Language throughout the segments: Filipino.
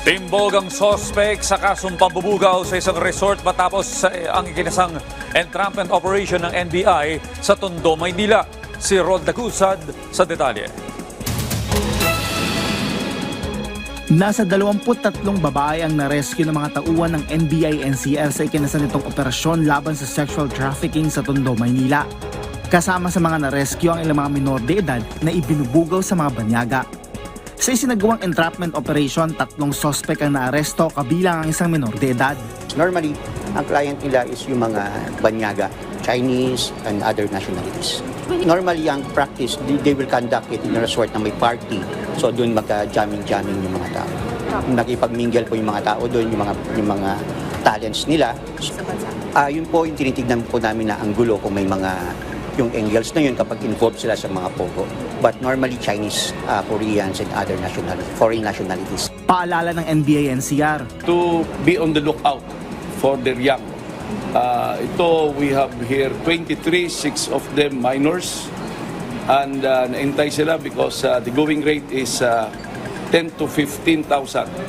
Timbog ang sospek sa kasong pambubugaw sa isang resort matapos ang ikinasang entrapment operation ng NBI sa Tondo, Maynila. Si Rod Dagusad sa detalye. Nasa 23 babae ang na-rescue ng mga tauhan ng NBI-NCR sa ikinasang nitong operasyon laban sa sexual trafficking sa Tondo, Maynila. Kasama sa mga na-rescue ang ilang mga minor de edad na ibinubugaw sa mga banyaga. Sa isinagawang entrapment operation, 3 sospek ang naaresto kabilang ang isang minor de edad. Normally, ang client nila is yung mga banyaga, Chinese and other nationalities. Normally, ang practice, they will conduct it in a resort na may party. So doon magka-jamming-jamming yung mga tao. Nakipag-mingle po yung mga tao doon, yung mga talents nila. Yun po yung tinitignan po namin na ang gulo kung may mga yung angles na yun kapag involved sila sa mga pogo. But normally Chinese, Koreans and other foreign nationalities. Paalala ng NBI-NCR. To be on the lookout for their young. We have here 23, 6 of them minors. And naintay sila because the going rate is 10 to 15,000.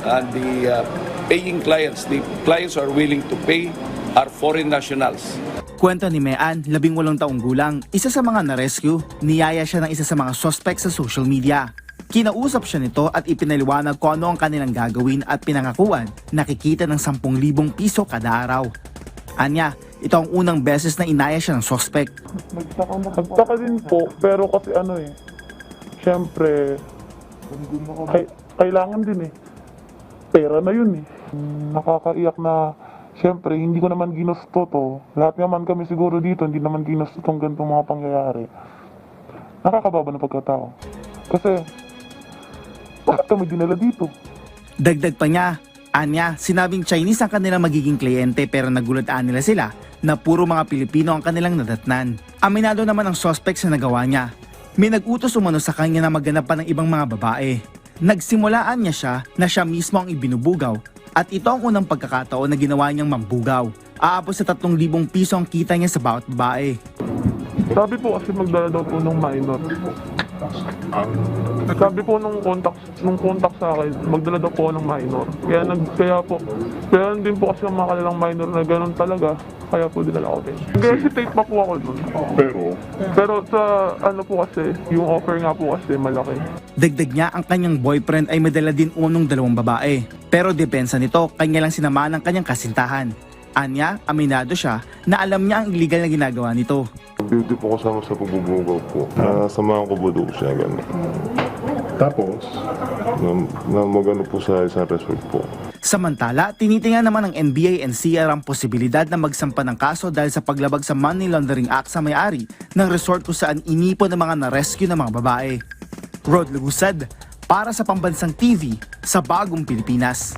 And the paying clients, the clients who are willing to pay are foreign nationals. Kwento ni Mean, 18 taong gulang, isa sa mga na-rescue, niyaya siya ng isa sa mga suspect sa social media. Kinausap siya nito at ipinaliwanag kung ano ang kanilang gagawin at pinangakuan nakikita ng 10,000 piso kada araw. Anya, ito ang unang beses na inaya siya ng suspect. Nagtaka din po, pero kasi syempre, kailangan din pera na yun Nakakaiyak na, syempre, hindi ko naman ginusto to. Lahat naman kami siguro dito, hindi naman ginusto itong ganitong mga pangyayari. Nakakababa ng pagkatao. Kasi, bakit kami dinala dito? Dagdag pa niya, Anya, sinabing Chinese ang kanilang magiging kliyente pero nagulataan nila sila na puro mga Pilipino ang kanilang nadatnan. Aminado naman ang suspect sa nagawa niya. May nag-utos umano sa kanya na maghanap pa ng ibang mga babae. Nagsimulaan niya siya na siya mismo ang ibinubugaw at ito ang unang pagkakataon na ginawa niyang mambugaw. Aabot sa 3,000 piso ang kita niya sa bawat babae. Sabi po kasi magdala daw po ng minor. Sabi po nung contact sa akin, magdala daw po ng minor. Kaya din po kasi ang mga kanilang minor na gano'n talaga. Kaya po dinala ko din. Nag-hesitate pa po ako dun. Pero sa po kasi, yung offer nga po kasi malaki. Dagdag niya, ang kanyang boyfriend ay madala din unong 2 babae. Pero depensa nito, kanya lang sinamahan ng kanyang kasintahan. Anya, aminado siya na alam niya ang illegal na ginagawa nito. Hindi po kasama sa pagbubugaw po. Samahan ko po doon siya gano'n. Tapos? Magano po sa isang resort po. Samantala, tinitingnan naman ng NBI-NCR ang posibilidad na magsampa ng kaso dahil sa paglabag sa Money Laundering Act sa may-ari ng resort kung saan inipon ng mga na-rescue ng mga babae. Rod Dagusad, para sa Pambansang TV, sa Bagong Pilipinas.